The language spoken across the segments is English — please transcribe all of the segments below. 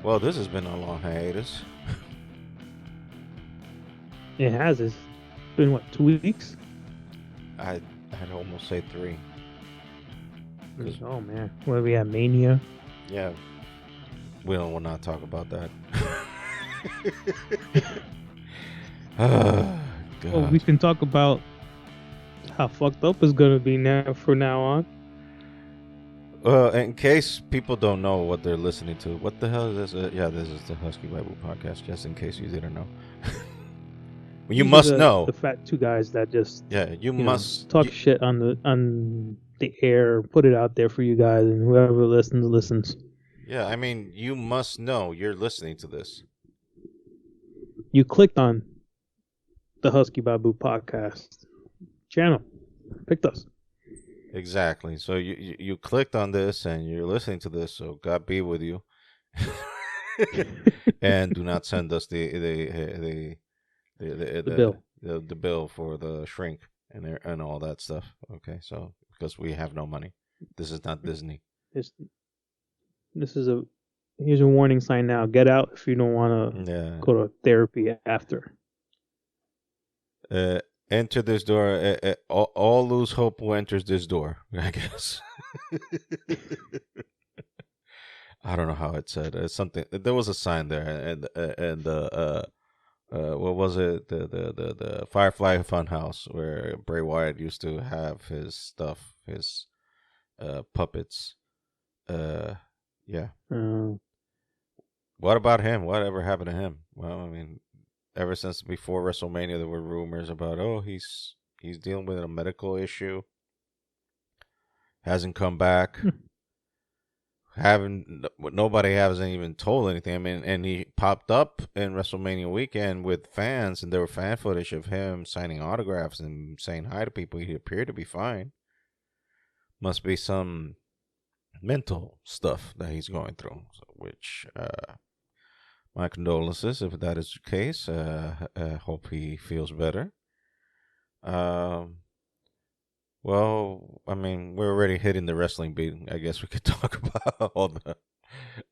Well, this has been a long hiatus. It has. It's been what, 2 weeks? I'd almost say 3. 'Cause, Oh man, what we have Mania. yeah, will not talk about that. Oh, Well, we God. can talk about how fucked up it's gonna be now from now on. Well, in case people don't know what they're listening to, what the hell is this? Yeah, this is the Husky Bible podcast. Just in case you didn't know, you These are must the know. fat two guys that just Yeah, you must. talk shit on the air, put it out there for you guys, and whoever listens. Yeah, I mean, you must know. You're listening to this. You clicked on the Husky Babu podcast channel, picked us. Exactly. So you clicked on this and you're listening to this. So God be with you. And do not send us The bill. the bill for the shrink and all that stuff. Okay, so because we have no money, this is not Disney. This is here's a warning sign now. Get out if you don't want to go to therapy after. Enter this door. All lose hope who enters this door, I guess. I don't know how it said. It's something. There was a sign there, and what was it? The Firefly Funhouse where Bray Wyatt used to have his stuff, his puppets. Yeah. What about him? Whatever happened to him? Well, I mean, ever since before WrestleMania, there were rumors about he's dealing with a medical issue. Hasn't come back. Nobody hasn't even told anything. I mean, and he popped up in WrestleMania weekend with fans, and there were fan footage of him signing autographs and saying hi to people. He appeared to be fine. Must be some mental stuff that he's going through, which my condolences if that is the case. Hope he feels better. Well, I mean, we're already hitting the wrestling beat. I guess we could talk about all the.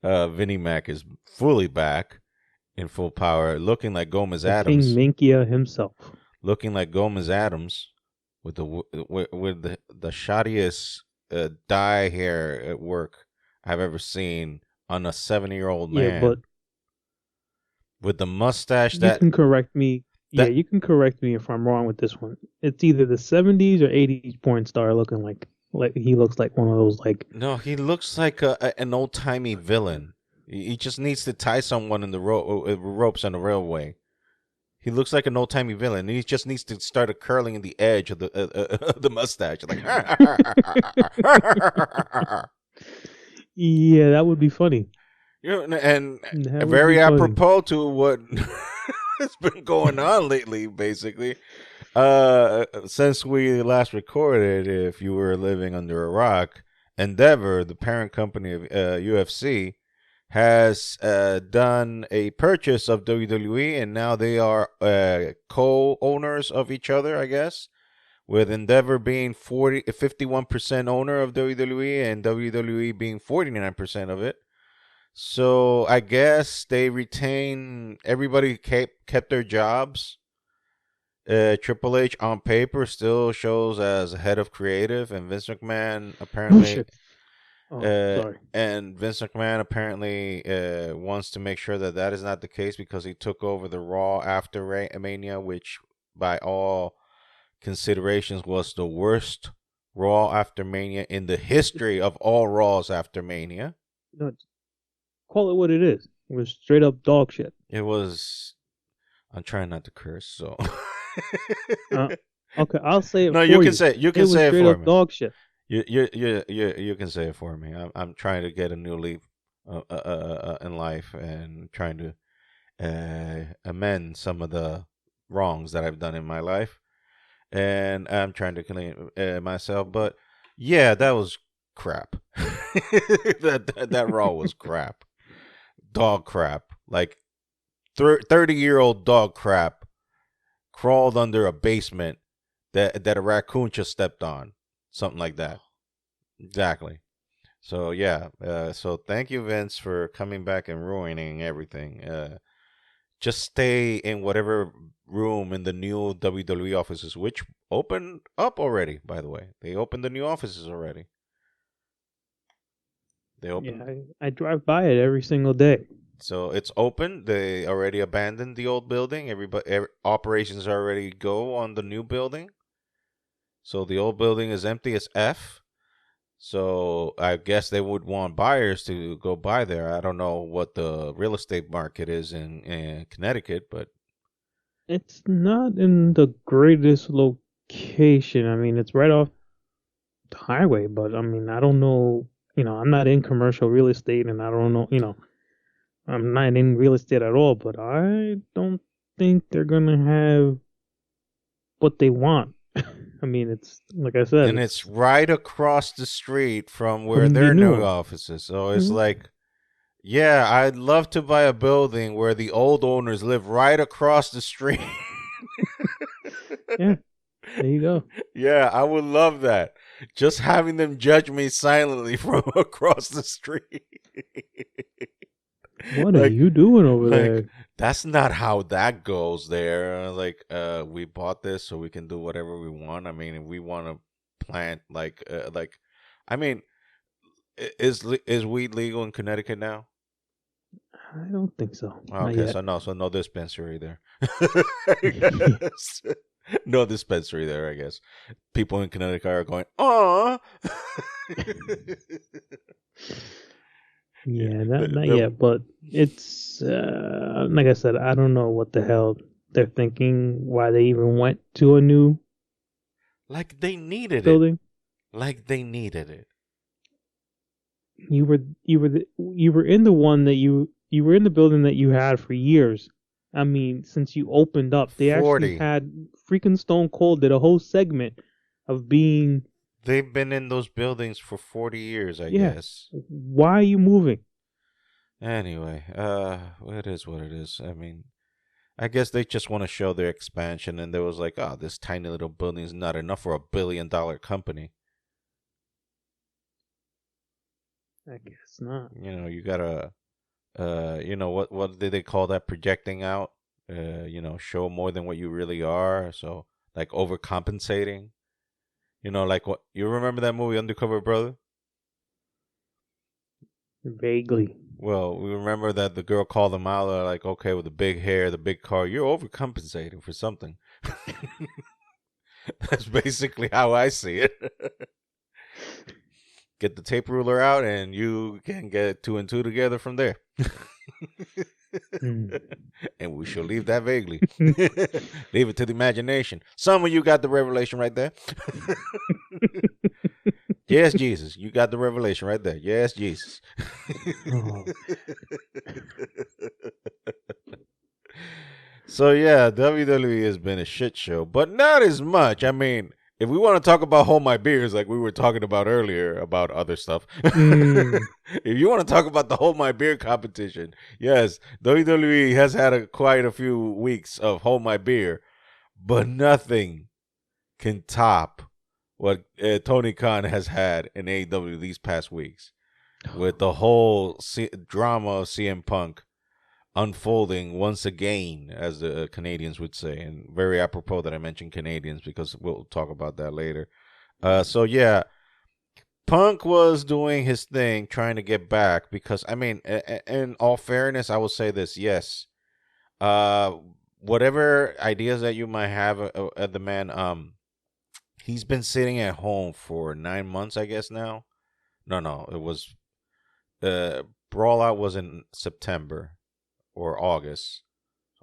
Vinnie Mac is fully back in full power, looking like Gomez Adams. King Minkia himself. Looking like Gomez Adams with the shoddiest dye hair at work I've ever seen on a 70-year-old man. Yeah, but with the mustache you can correct me. You can correct me if I'm wrong with this one. It's either the 70s or 80s porn star looking like he looks like one of those like. No, he looks like an old timey villain. He just needs to tie someone in the ropes on the railway. He looks like an old timey villain. He just needs to start curling in the edge of the mustache, like. Yeah, that would be funny. And very apropos to what has been going on lately, basically. Since we last recorded, if you were living under a rock, Endeavor, the parent company of UFC, has done a purchase of WWE, and now they are co-owners of each other, I guess, with Endeavor being 51% owner of WWE and WWE being 49% of it. So I guess they retain everybody kept their jobs. Triple H on paper still shows as head of creative, and Vince McMahon apparently. Sorry. And Vince McMahon apparently wants to make sure that is not the case because he took over the Raw after Mania, which by all considerations was the worst Raw after Mania in the history of all Raws after Mania. No, call it what it is. It was straight up dog shit. It was. I'm trying not to curse, so. Okay, I'll say it. No, you can say it for me. Dog shit. You can say it for me. I'm trying to get a new leap in life and trying to amend some of the wrongs that I've done in my life, and I'm trying to clean myself. But yeah, that was crap. that Raw was crap. Dog crap. Like 30-year-old dog crap crawled under a basement that a raccoon just stepped on. Something like that. Exactly. So yeah, so thank you, Vince, for coming back and ruining everything. Just stay in whatever room in the new WWE offices, which opened up already. By the way, they opened the new offices already. They opened. Yeah, I drive by it every single day. So it's open. They already abandoned the old building. Operations already go on the new building. So the old building is empty as F. So I guess they would want buyers to go buy there. I don't know what the real estate market is in Connecticut, but It's not in the greatest location. I mean, it's right off the highway, but I mean, I don't know. I'm not in commercial real estate, and I don't know. I'm not in real estate at all, but I don't think they're gonna have what they want. I mean, it's like I said, and it's right across the street from where from the their new new one. office is. So it's Mm-hmm. like, yeah, I'd love to buy a building where the old owners live right across the street. Yeah, there you go. Yeah, I would love that. Just having them judge me silently from across the street. What are like you doing over like there? that's not how that goes there. We bought this so we can do whatever we want. I mean, if we want to plant I mean, is weed legal in Connecticut now? I don't think so. Not Okay, yet. so no dispensary there. Yeah. Yes. No dispensary there, I guess. People in Connecticut are going, "Oh." Yeah, Yeah, not yet, but it's like I said, I don't know what the hell they're thinking, why they even went to a new like they needed it. building. Like they needed it. You were in the one that you were in the building that you had for years. I mean, since you opened up, they actually 40. had freaking Stone Cold did a whole segment of being They've been in those buildings for 40 years, I yeah. guess. Why are you moving? Anyway, it is what it is. I mean, I guess they just want to show their expansion, and they was like, oh, this tiny little building is not enough for $1 billion company. I guess not. You gotta, what did they call that? Projecting out, show more than what you really are. So, like overcompensating. Like what, you remember that movie Undercover Brother? Vaguely. Well, we remember that the girl called them out, like, okay, with the big hair, the big car, you're overcompensating for something. That's basically how I see it. Get the tape ruler out, and you can get 2 and 2 together from there. And we shall leave that vaguely. Leave it to the imagination. Some of you got the revelation right there. Yes, Jesus. You got the revelation right there. Yes, Jesus. Oh. So, yeah, WWE has been a shit show, but not as much. I mean, if we want to talk about Hold My Beers like we were talking about earlier about other stuff, if you want to talk about the Hold My Beer competition, yes, WWE has had quite a few weeks of Hold My Beer, but nothing can top what Tony Khan has had in AEW these past weeks with the whole drama of CM Punk unfolding once again, as the Canadians would say, and very apropos that I mentioned Canadians because we'll talk about that later. So yeah, Punk was doing his thing, trying to get back because I mean, in all fairness, I will say this: yes, whatever ideas that you might have of the man, he's been sitting at home for 9 months, I guess now. No, it was Brawl Out was in September or August.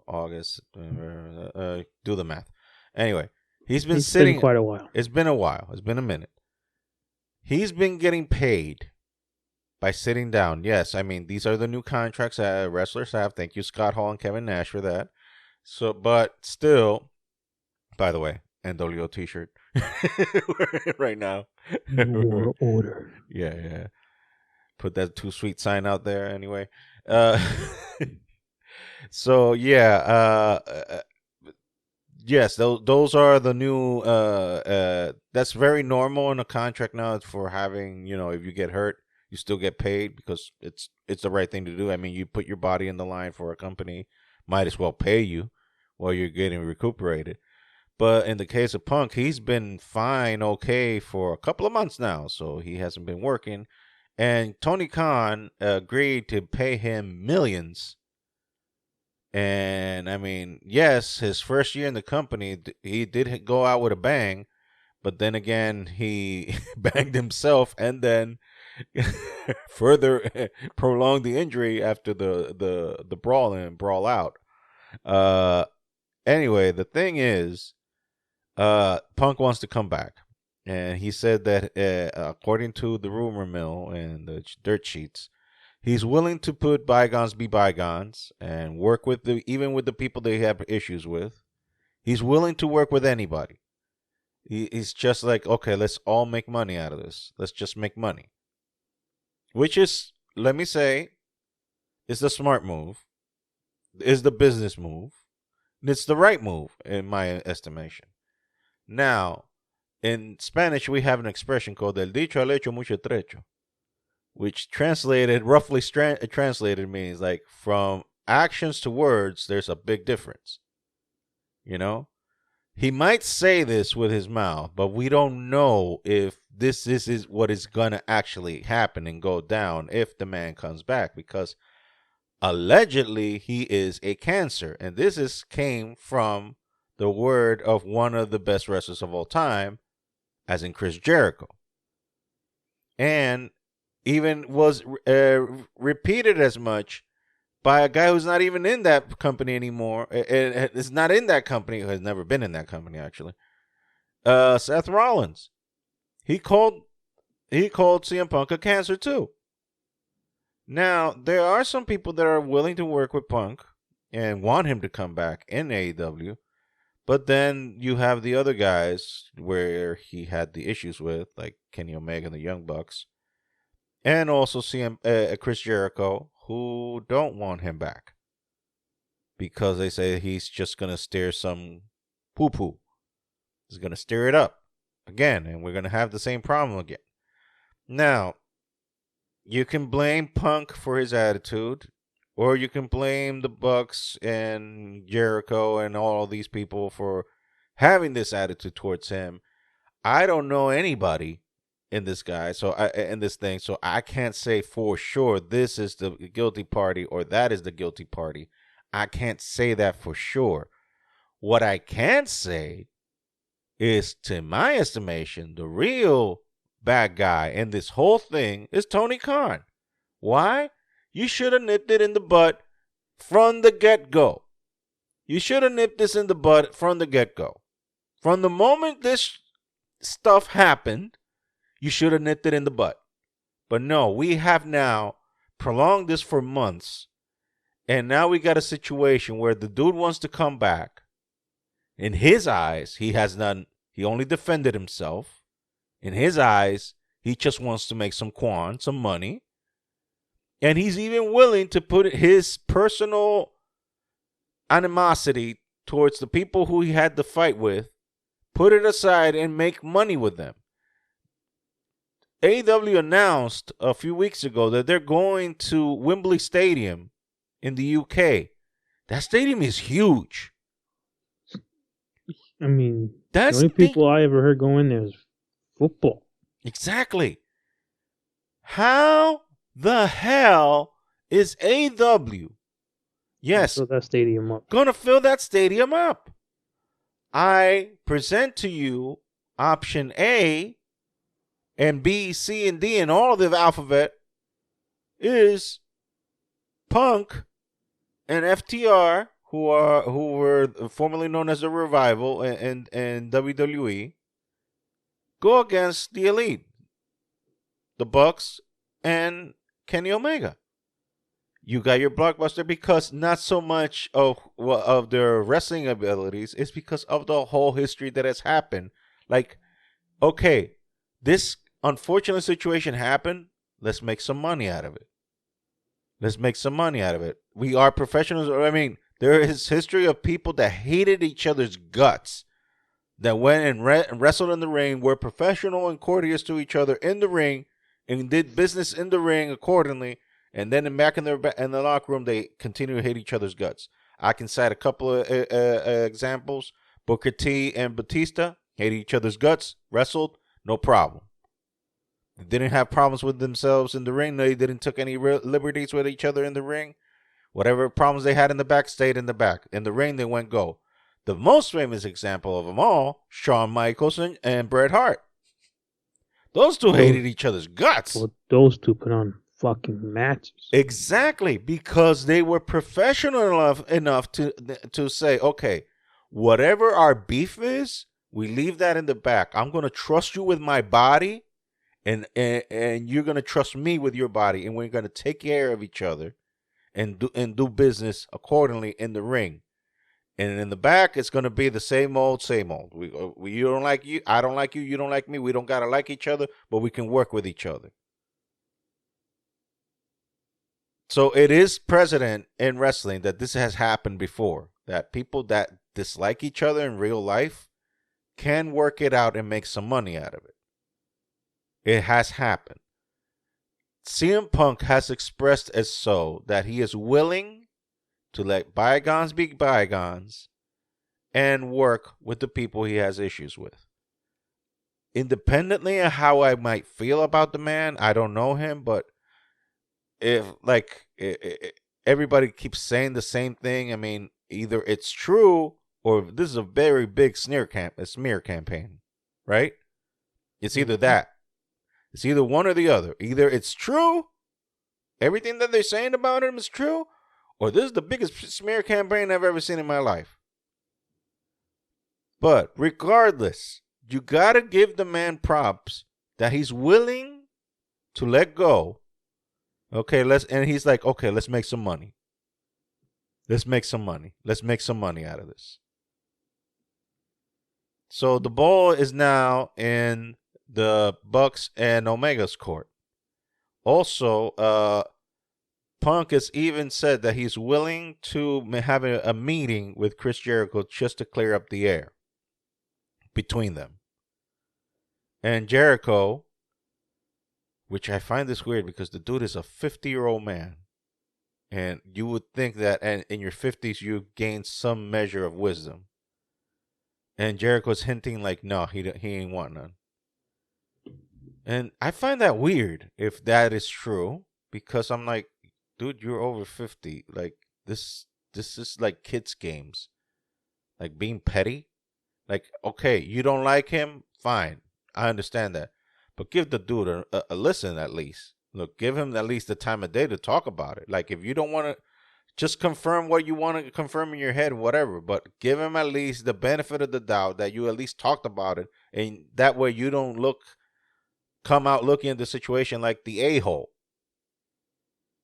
August, do the math. Anyway, he's been quite a while. It's been a while. It's been a minute. He's been getting paid by sitting down. Yes, I mean, these are the new contracts that wrestlers have. Thank you, Scott Hall and Kevin Nash, for that. So, but still, by the way, NWO t-shirt right now. War order. Yeah. Put that Too Sweet sign out there anyway. So yeah, yes, those are the new. That's very normal in a contract now for having, if you get hurt, You still get paid because it's the right thing to do. I mean, you put your body in the line for a company, might as well pay you while you're getting recuperated. But in the case of Punk, he's been fine, okay, for a couple of months now, so he hasn't been working. And Tony Khan agreed to pay him millions. And I mean, yes, his first year in the company, he did go out with a bang, but then again, he banged himself and then further prolonged the injury after the brawl and brawl out. Anyway, the thing is, Punk wants to come back, and he said that according to the rumor mill and the dirt sheets, he's willing to put bygones be bygones and work with even with the people they have issues with. He's willing to work with anybody. He's just like, okay, let's all make money out of this. Let's just make money. Which is, let me say, is the smart move, is the business move, and it's the right move, in my estimation. Now, in Spanish, we have an expression called el dicho al hecho mucho trecho, which roughly translated means like from actions to words, there's a big difference. You know? He might say this with his mouth, but we don't know if this is what is going to actually happen and go down if the man comes back, because allegedly he is a cancer. And this came from the word of one of the best wrestlers of all time, as in Chris Jericho. And even was repeated as much by a guy who's not even in that company anymore. Is not in that company, has never been in that company, actually. Seth Rollins. He called CM Punk a cancer too. Now, there are some people that are willing to work with Punk and want him to come back in AEW. But then you have the other guys where he had the issues with, like Kenny Omega and the Young Bucks. And also Chris Jericho, who don't want him back. Because they say he's just going to stir some poo-poo. He's going to stir it up again, and we're going to have the same problem again. Now, you can blame Punk for his attitude, or you can blame the Bucks and Jericho and all these people for having this attitude towards him. I don't know anybody in this guy, so I can't say for sure this is the guilty party or that is the guilty party. I can't say that for sure. What I can say is, to my estimation, the real bad guy in this whole thing is Tony Khan. Why? You should have nipped it in the butt from the get-go. You should have nipped this in the butt from the get-go. From the moment this stuff happened, you should have nipped it in the butt. But no, we have now prolonged this for months. And now we got a situation where the dude wants to come back. In his eyes, he only defended himself. In his eyes, he just wants to make some money. And he's even willing to put his personal animosity towards the people who he had to fight with, put it aside and make money with them. AEW announced a few weeks ago that they're going to Wembley Stadium in the UK. That stadium is huge. I mean, the only people I ever heard go in there is football. Exactly. How the hell is AEW? Yes. Fill that stadium up. Gonna fill that stadium up. I present to you option A and B, C, and D, and all of the alphabet is Punk and FTR, who were formerly known as the Revival and WWE, go against the Elite, the Bucks, and Kenny Omega. You got your blockbuster because not so much of their wrestling abilities, it's because of the whole history that has happened. Like, okay, this unfortunate situation happened. Let's make some money out of it. We are professionals. I mean, there is history of people that hated each other's guts, that went and wrestled in the ring, were professional and courteous to each other in the ring, and did business in the ring accordingly, and then back in the locker room, they continue to hate each other's guts. I can cite a couple of examples. Booker T and Batista hated each other's guts, wrestled, no problem. They didn't have problems with themselves in the ring. They didn't take any liberties with each other in the ring. Whatever problems they had in the back stayed in the back. In the ring, they went go. The most famous example of them all, Shawn Michaels and Bret Hart. Those two hated each other's guts. Well, those two put on fucking matches. Exactly, because they were professional enough to say, okay, whatever our beef is, we leave that in the back. I'm going to trust you with my body, and you're going to trust me with your body, and we're going to take care of each other and do business accordingly in the ring. And in the back, it's going to be the same old, same old. We you don't like you, I don't like you, you don't like me. We don't got to like each other, but we can work with each other. So it is precedent in wrestling that this has happened before, that people that dislike each other in real life can work it out and make some money out of it. It has happened. CM Punk has expressed as so that he is willing to let bygones be bygones and work with the people he has issues with. Independently of how I might feel about the man, I don't know him, but if everybody keeps saying the same thing, I mean, either it's true or this is a very big smear campaign, right? It's either that. It's either one or the other. Either it's true, everything that they're saying about him is true, or this is the biggest smear campaign I've ever seen in my life. But regardless, you got to give the man props that he's willing to let go. Okay, and he's like, okay, let's make some money. Let's make some money. Let's make some money out of this. So the ball is now in the Bucks and Omega's court. Also, Punk has even said that he's willing to have a meeting with Chris Jericho just to clear up the air between them. And Jericho, which I find this weird because the dude is a 50-year-old man. And you would think that in your 50s you gain some measure of wisdom. And Jericho's hinting like, no, he ain't want none. And I find that weird if that is true, because I'm like, dude, you're over 50. Like, this is like kids' games. Like, being petty. Like, okay, you don't like him? Fine. I understand that. But give the dude a listen at least. Look, give him at least the time of day to talk about it. Like, if you don't want to, just confirm what you want to confirm in your head, whatever. But give him at least the benefit of the doubt that you at least talked about it. And that way you don't come out looking at the situation like the a-hole.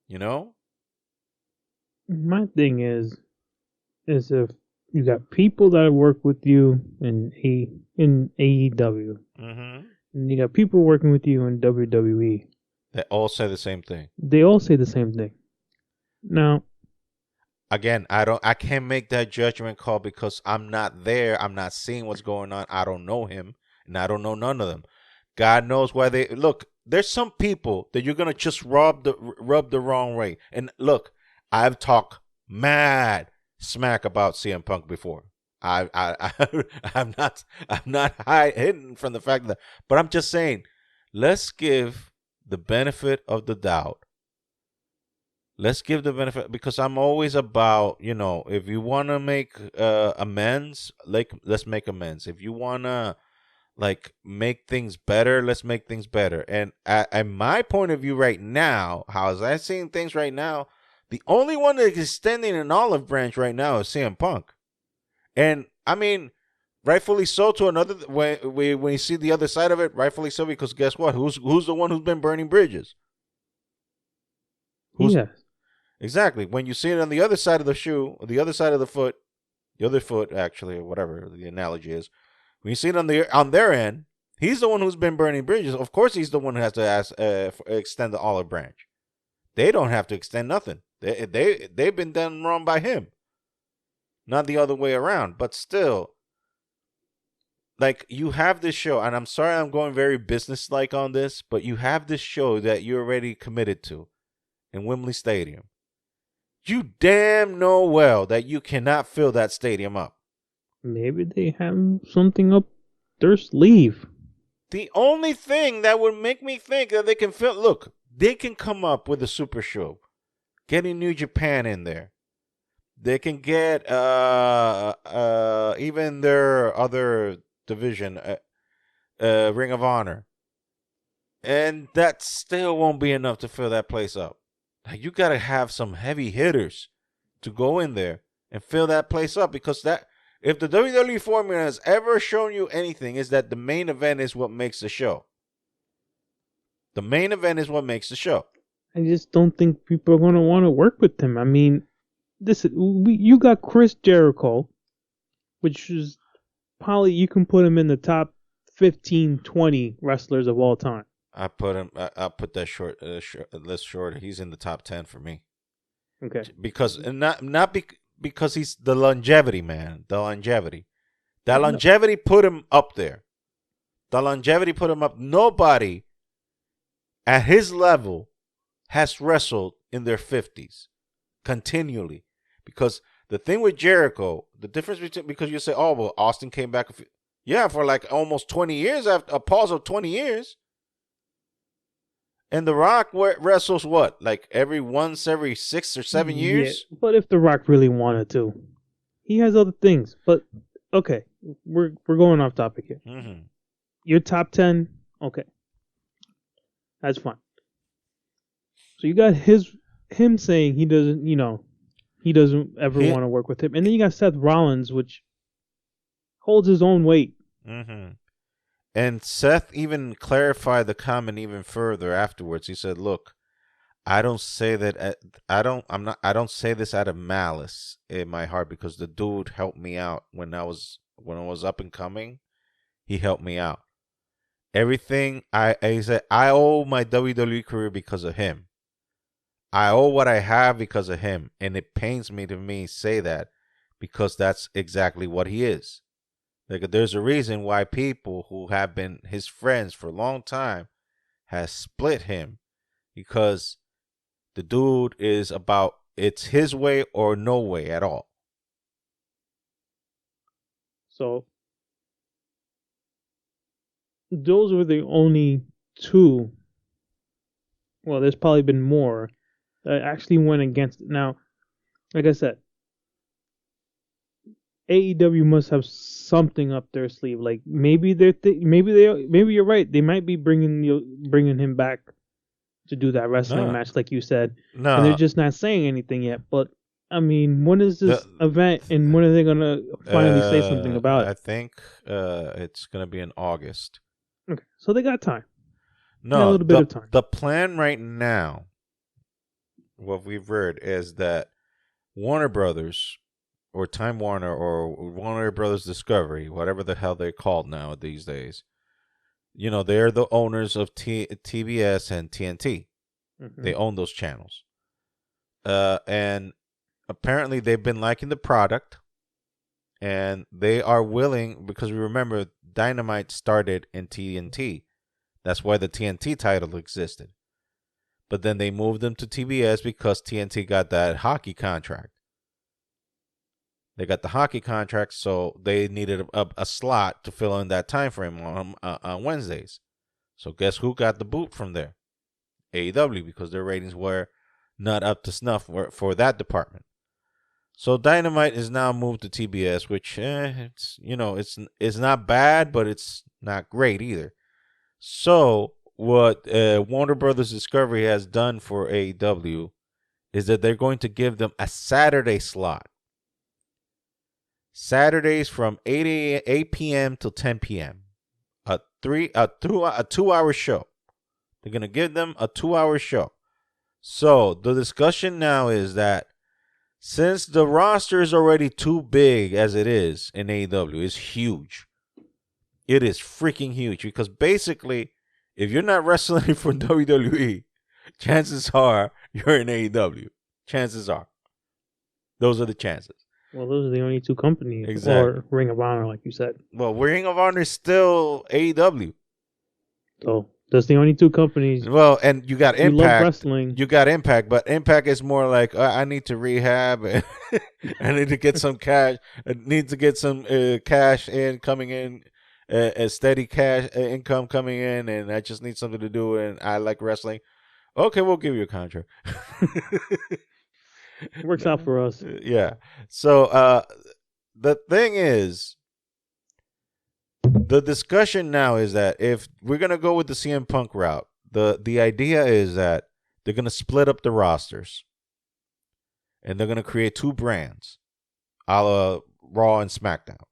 You know? My thing is if you got people that work with you in AEW, and you got people working with you in WWE. They all say the same thing. They all say the same thing. Now, again, I can't make that judgment call because I'm not there. I'm not seeing what's going on. I don't know him, and I don't know none of them. God knows why they look. There's some people that you're gonna just rub the wrong way. And look, I've talked mad smack about CM Punk before. I'm not hidden from the fact that, but I'm just saying, let's give the benefit of the doubt. Let's give the benefit, because I'm always about, if you want to make amends, let's make amends. If you want to make things better, let's make things better. And at my point of view right now, how as I seeing things right now, the only one that is extending an olive branch right now is CM Punk. And I mean, rightfully so. To another, when you see the other side of it, rightfully so, because guess what? Who's the one who's been burning bridges? Yes. Exactly. When you see it on the other side of the shoe, or the other side of the foot, the other foot actually, or whatever the analogy is, when you see it on their end, he's the one who's been burning bridges. Of course, he's the one who has to extend the olive branch. They don't have to extend nothing. They've been done wrong by him, not the other way around. But still, like you have this show, and I'm sorry I'm going very business-like on this, but you have this show that you're already committed to in Wembley Stadium. You damn know well that you cannot fill that stadium up. Maybe they have something up their sleeve. The only thing that would make me think that they can fill, look, they can come up with a super show, getting New Japan in there. They can get even their other division, Ring of Honor, and that still won't be enough to fill that place up. Like, you gotta have some heavy hitters to go in there and fill that place up, because that, if the WWE formula has ever shown you anything, is that the main event is what makes the show. The main event is what makes the show. I just don't think people are going to want to work with him. I mean, you got Chris Jericho, which is probably, you can put him in the top 15, 20 wrestlers of all time. I put that short list shorter. He's in the top 10 for me. Okay. Because because he's the longevity man. The longevity. That longevity put him up there. The longevity put him up. Nobody at his level has wrestled in their 50s continually. Because the thing with Jericho, the difference between, because you say, oh, well, Austin came back for like almost 20 years, after a pause of 20 years. And The Rock wrestles what? Like every 6 or 7 years? Yeah, but if The Rock really wanted to, he has other things. But okay, we're going off topic here. Mm-hmm. Your top 10, okay, that's fine. So you got him saying he doesn't ever want to work with him, and then you got Seth Rollins, which holds his own weight. Mm-hmm. And Seth even clarified the comment even further afterwards. He said, "Look, I don't say that. I don't say this out of malice in my heart, because the dude helped me out when I was up and coming. He helped me out. Everything he said, I owe my WWE career because of him. I owe what I have because of him, and it pains me to say that, because that's exactly what he is. Like, there's a reason why people who have been his friends for a long time has split him, because the dude is about, it's his way or no way at all." So those were the only two. Well, there's probably been more that actually went against it. Now, like I said, AEW must have something up their sleeve. Like maybe maybe you're right. They might be bringing him back to do that wrestling match, like you said. No, and they're just not saying anything yet. But I mean, when is this event, and when are they gonna finally say something about it? I think it's gonna be in August. Okay, so they got time. No, a little bit of time. The plan right now, what we've heard, is that Warner Brothers, or Time Warner, or Warner Brothers Discovery, whatever the hell they're called now these days, they're the owners of TBS and TNT. Mm-hmm. They own those channels. And apparently they've been liking the product, and they are willing, because we remember Dynamite started in TNT. That's why the TNT title existed. But then they moved them to TBS because TNT got that hockey contract. They got the hockey contract, so they needed a slot to fill in that time frame on Wednesdays. So guess who got the boot from there? AEW, because their ratings were not up to snuff for that department. So Dynamite is now moved to TBS, which it's not bad, but it's not great either. So what Warner Brothers Discovery has done for AEW is that they're going to give them a Saturday slot. Saturdays from 8 p.m. till 10 p.m. A 2-hour show. They're going to give them a 2-hour show. So the discussion now is that since the roster is already too big as it is in AEW, it's huge. It is freaking huge, because basically, if you're not wrestling for WWE, chances are you're in AEW. Chances are. Those are the chances. Well, those are the only two companies, exactly. Or Ring of Honor, like you said. Well, Ring of Honor is still AEW. So that's the only two companies. Well, and you got Impact. You love wrestling. You got Impact, but Impact is more like I need to rehab. I need to get some cash. I need to get some cash in coming in, a steady cash income coming in, and I just need something to do. And I like wrestling. Okay, we'll give you a contract. Works out for us. Yeah. So the thing is, the discussion now is that if we're gonna go with the CM Punk route, the idea is that they're gonna split up the rosters, and they're gonna create two brands, a la Raw and SmackDown.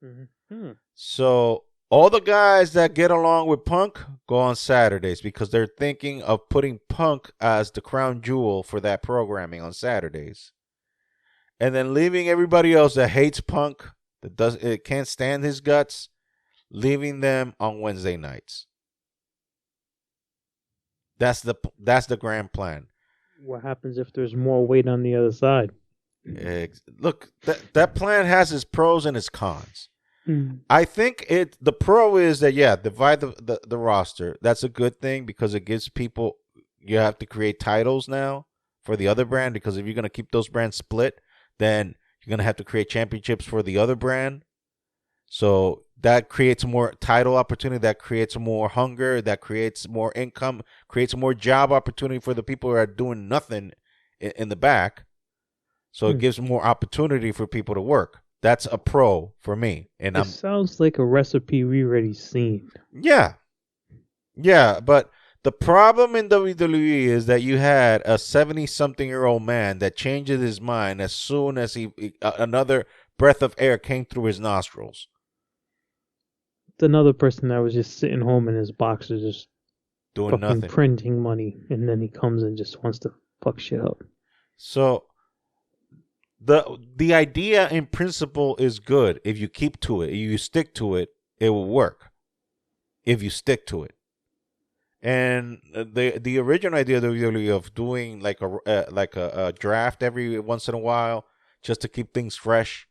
Mm-hmm. So all the guys that get along with Punk go on Saturdays because they're thinking of putting Punk as the crown jewel for that programming on Saturdays, and then leaving everybody else that hates Punk, it can't stand his guts, leaving them on Wednesday nights. That's the grand plan. What happens if there's more weight on the other side? Look, that plan has its pros and its cons. I think the pro is that, divide the roster. That's a good thing because it gives people, you have to create titles now for the other brand, because if you're going to keep those brands split, then you're going to have to create championships for the other brand. So that creates more title opportunity, that creates more hunger, that creates more income, creates more job opportunity for the people who are doing nothing in the back. So it gives more opportunity for people to work. That's a pro for me. And it sounds like a recipe we already seen. Yeah. Yeah, but the problem in WWE is that you had a 70-something-year-old man that changes his mind as soon as another breath of air came through his nostrils. It's another person that was just sitting home in his boxers, just doing nothing, printing money, and then he comes and just wants to fuck shit up. So the idea in principle is good. If you keep to it, if you stick to it, it will work. If you stick to it. And the original idea of doing like a draft every once in a while just to keep things fresh,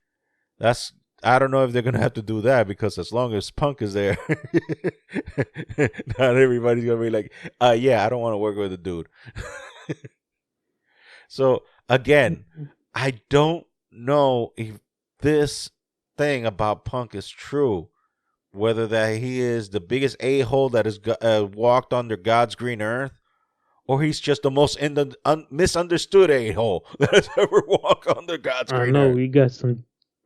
I don't know if they're going to have to do that, because as long as Punk is there, not everybody's going to be like, yeah, I don't want to work with a dude. So, again, I don't know if this thing about Punk is true, whether that he is the biggest a-hole that has walked under God's green earth, or he's just the most misunderstood a-hole that has ever walked under God's green earth. I know,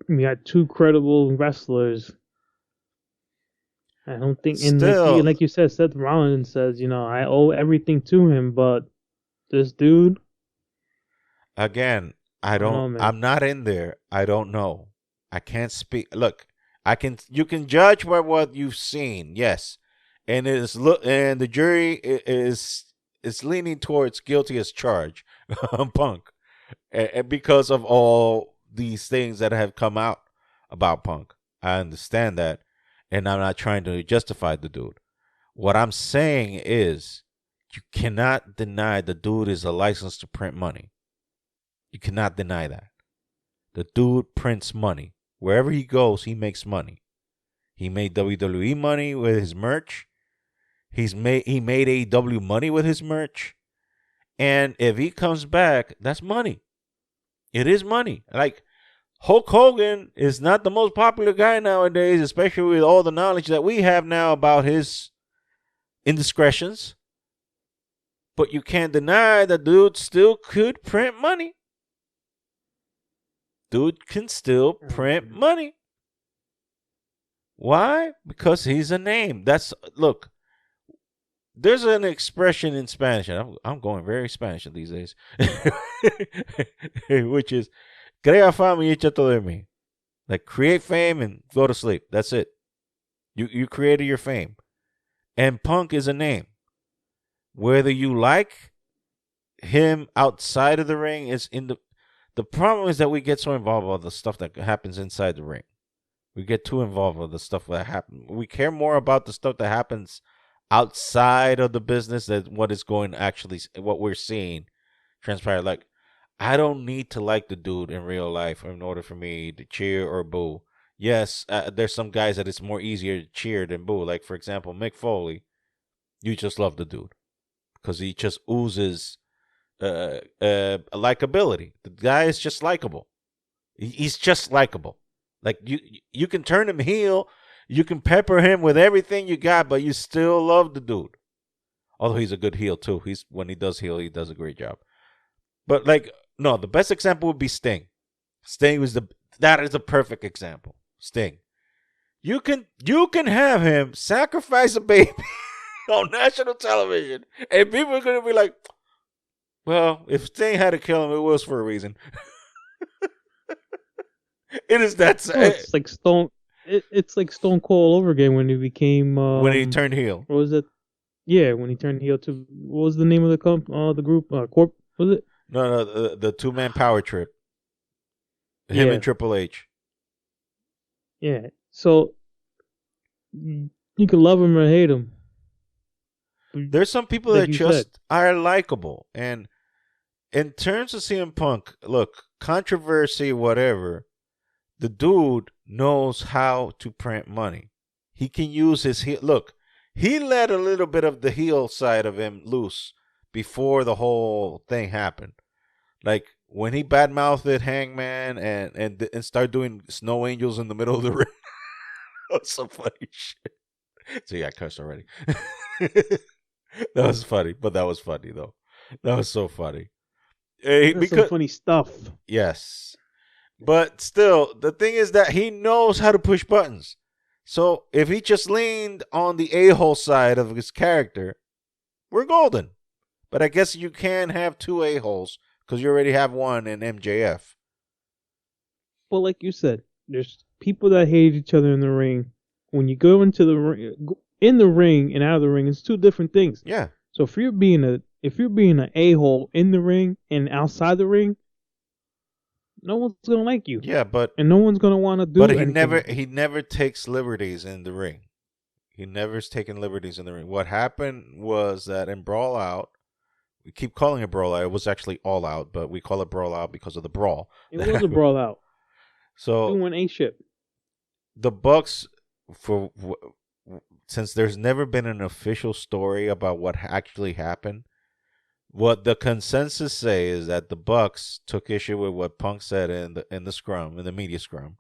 we got two credible wrestlers. I don't think, like you said, Seth Rollins says, I owe everything to him, but this dude. Again, I'm not in there. I don't know. I can't speak. Look, you can judge by what you've seen, yes, and and the jury is leaning towards guilty as charged on Punk, and because of all these things that have come out about Punk. I understand that, and I'm not trying to justify the dude. What I'm saying is, you cannot deny the dude is a license to print money. You cannot deny that. The dude prints money. Wherever he goes, he makes money. He made WWE money with his merch. He made AEW money with his merch. And if he comes back, that's money. It is money. Like, Hulk Hogan is not the most popular guy nowadays, especially with all the knowledge that we have now about his indiscretions. But you can't deny that dude still could print money. Dude can still print money. Why? Because he's a name. Look, there's an expression in Spanish, and I'm going very Spanish these days, which is, crea fama y echa todo de mí. Like, create fame and go to sleep. That's it. You created your fame. And Punk is a name. Whether you like him outside of the ring, the problem is that we get so involved with the stuff that happens inside the ring. We get too involved with the stuff that happens. We care more about the stuff that happens outside of the business than what we're seeing transpire. Like, I don't need to like the dude in real life in order for me to cheer or boo. Yes, there's some guys that it's more easier to cheer than boo. Like, for example, Mick Foley. You just love the dude because he just oozes likability. The guy is just likable. He's just likable. Like, you can turn him heel, you can pepper him with everything you got, but you still love the dude. Although he's a good heel too. When he does heel, he does a great job. But like, no, the best example would be Sting. Sting that is a perfect example. Sting. You can have him sacrifice a baby on national television, and people are gonna be like, well, if Sting had to kill him, it was for a reason. It is that sad. Oh, it's like Stone. It's like Stone Cold over again when he became when he turned heel. What was it? Yeah, when he turned heel to what was the name of the the group? Corp was it? No, the 2-man power trip. Him and Triple H. Yeah. So you can love him or hate him. There's some people that just are likable, and in terms of CM Punk, look, controversy, whatever. The dude knows how to print money. He can use his heel. Look, he let a little bit of the heel side of him loose before the whole thing happened. Like when he badmouthed Hangman and started doing snow angels in the middle of the ring. That's some funny shit. See, I cursed already. That was funny, but that was funny though. That was so funny. That's some funny stuff. Yes. But still, the thing is that he knows how to push buttons. So if he just leaned on the a-hole side of his character, we're golden. But I guess you can have two a-holes because you already have one in MJF. Well, like you said, there's people that hate each other in the ring. When you go into the ring, in the ring and out of the ring, it's two different things. Yeah. So if you're being an a-hole in the ring and outside the ring, no one's gonna like you. Yeah, and no one's gonna want to do. But he never takes liberties in the ring. He never's taken liberties in the ring. What happened was that in Brawl Out, we keep calling it Brawl Out. It was actually All Out, but we call it Brawl Out because of the brawl. It was a Brawl Out. So we went A-ship. The Bucks, since there's never been an official story about what actually happened. What the consensus say is that the Bucks took issue with what Punk said in the media scrum.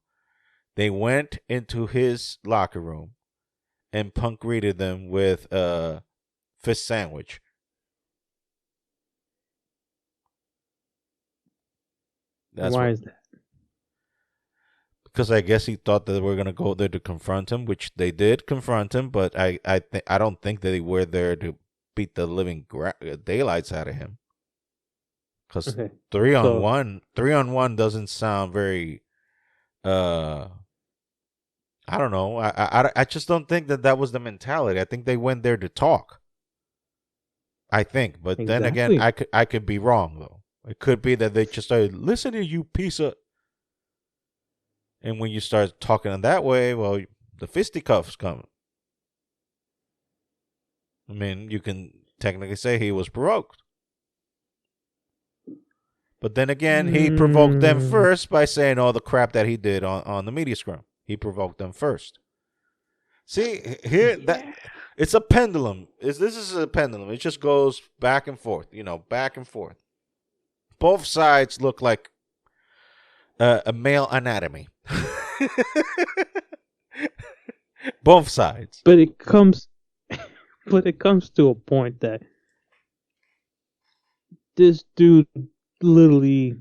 They went into his locker room, and Punk greeted them with a fist sandwich. Why is that? Because I guess he thought that they were gonna go there to confront him, which they did confront him, but I don't think that they were there to beat the living daylights out of him. Because 3-on-1 doesn't sound very. I don't know. I just don't think that was the mentality. I think they went there to talk. I think, but then again, I could be wrong though. It could be that they just started, listen to you piece of. And when you start talking in that way, well, the fisticuffs come. I mean, you can technically say he was provoked. But then again, he provoked them first by saying all the crap that he did on the media scrum. He provoked them first. See, here, it's a pendulum. This is a pendulum. It just goes back and forth, back and forth. Both sides look like a male anatomy. Both sides. But it comes to a point that this dude literally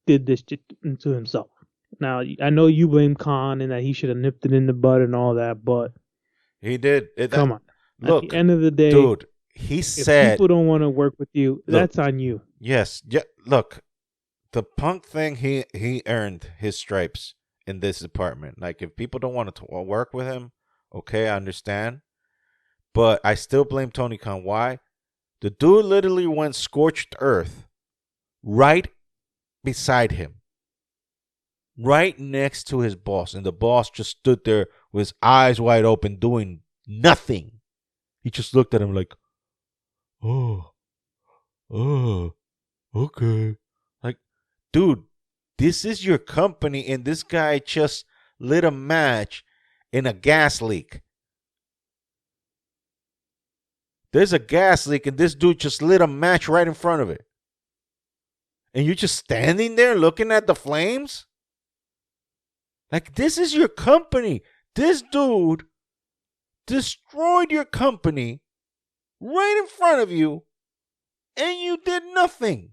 did this to himself. Now, I know you blame Khan and that he should have nipped it in the bud and all that, but he did. Come on. Look, at the end of the day, dude, he said, if people don't want to work with you, that's on you. Yes. Yeah, look, the Punk thing, he earned his stripes in this department. Like, if people don't want to work with him, okay, I understand. But I still blame Tony Khan. Why? The dude literally went scorched earth right beside him. Right next to his boss. And the boss just stood there with his eyes wide open doing nothing. He just looked at him like, oh, okay. Like, dude, this is your company, and this guy just lit a match in a gas leak. There's a gas leak, and this dude just lit a match right in front of it. And you're just standing there looking at the flames? Like, this is your company. This dude destroyed your company right in front of you, and you did nothing.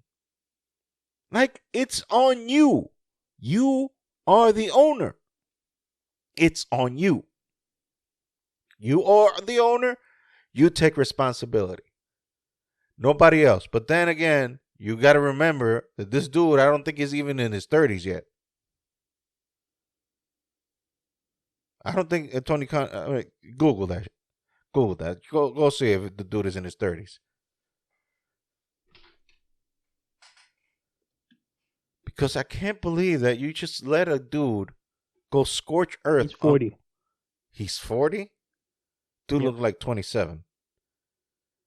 Like, it's on you. You are the owner. It's on you. You are the owner. You take responsibility. Nobody else. But then again, you got to remember that this dude, I don't think he's even in his 30s yet. I don't think Tony Khan. Google that. Google that. Go see if the dude is in his 30s. Because I can't believe that you just let a dude go scorch earth. He's 40. He's 40? Dude look like 27.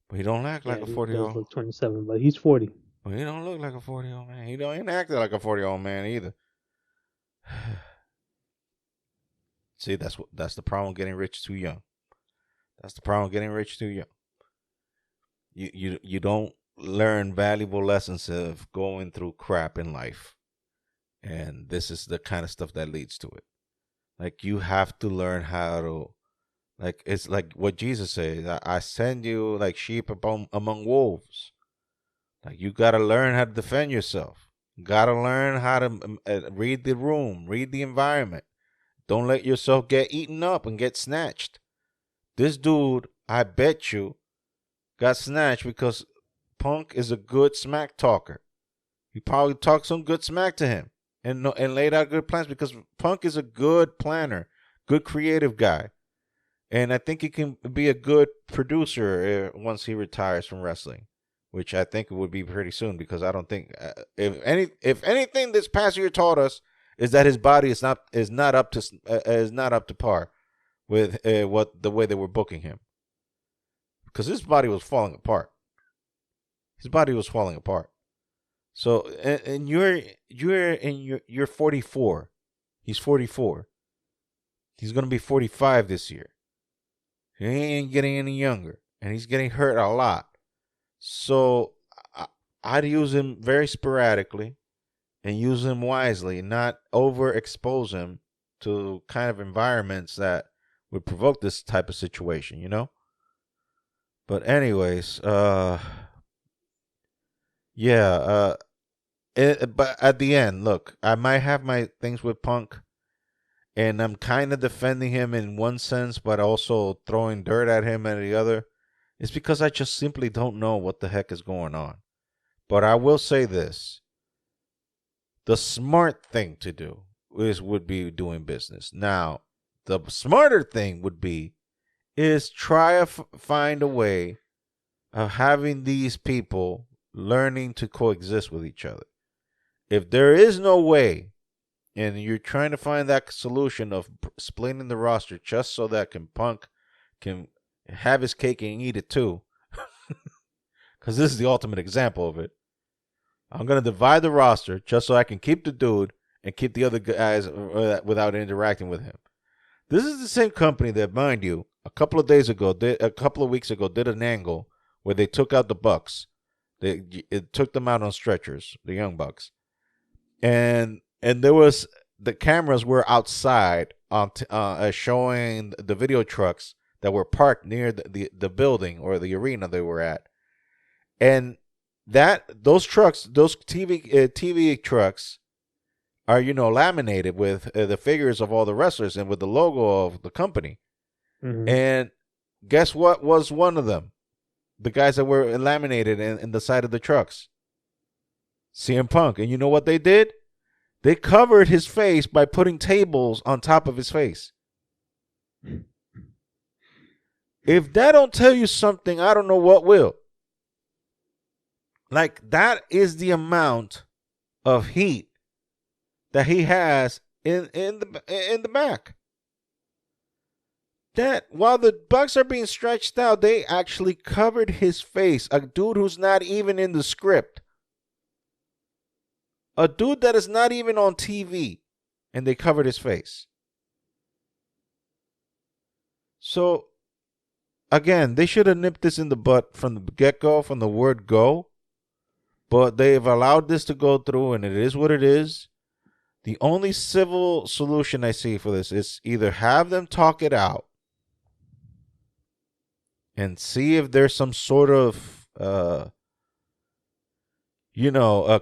But he don't act like a 40-year-old. He does look 27, but he's 40. Well, he don't look like a 40-year-old man. He don't act like a 40-year-old man either. See, that's the problem getting rich too young. That's the problem getting rich too young. You don't learn valuable lessons of going through crap in life. And this is the kind of stuff that leads to it. Like, you have to learn how to, like, it's like what Jesus says, I send you like sheep among wolves. Like, you got to learn how to defend yourself. You got to learn how to read the room, read the environment. Don't let yourself get eaten up and get snatched. This dude, I bet you, got snatched because Punk is a good smack talker. He probably talked some good smack to him and laid out good plans, because Punk is a good planner, good creative guy. And I think he can be a good producer once he retires from wrestling, which I think it would be pretty soon, because I don't think if anything this past year taught us is that his body is not up to par with the way they were booking him, because his body was falling apart. His body was falling apart. So and you're 44. He's 44. He's gonna be 45 this year. He ain't getting any younger, and he's getting hurt a lot. So I'd use him very sporadically and use him wisely, not overexpose him to kind of environments that would provoke this type of situation, you know? But anyways, but at the end, look, I might have my things with Punk, and I'm kind of defending him in one sense, but also throwing dirt at him at the other. It's because I just simply don't know what the heck is going on. But I will say this. The smart thing to do would be doing business. Now, the smarter thing is try to find a way of having these people learning to coexist with each other. If there is no way, and you're trying to find that solution of splitting the roster just so that Punk can have his cake and eat it too, because this is the ultimate example of it. I'm going to divide the roster just so I can keep the dude and keep the other guys without interacting with him. This is the same company that, mind you, a couple of weeks ago, did an angle where they took out the Bucks. It took them out on stretchers, the Young Bucks. And there was, the cameras were outside showing the video trucks that were parked near the building or the arena they were at. And those trucks, those TV trucks are, laminated with the figures of all the wrestlers and with the logo of the company. Mm-hmm. And guess what was one of them? The guys that were laminated in the side of the trucks. CM Punk. And you know what they did? They covered his face by putting tables on top of his face. If that don't tell you something, I don't know what will. Like, that is the amount of heat that he has in the back. That while the Bucks are being stretched out, they actually covered his face. A dude who's not even in the script. A dude that is not even on TV, and they covered his face. So, again, they should have nipped this in the butt from the get-go, from the word go. But they've allowed this to go through, and it is what it is. The only civil solution I see for this is either have them talk it out and see if there's some sort of, a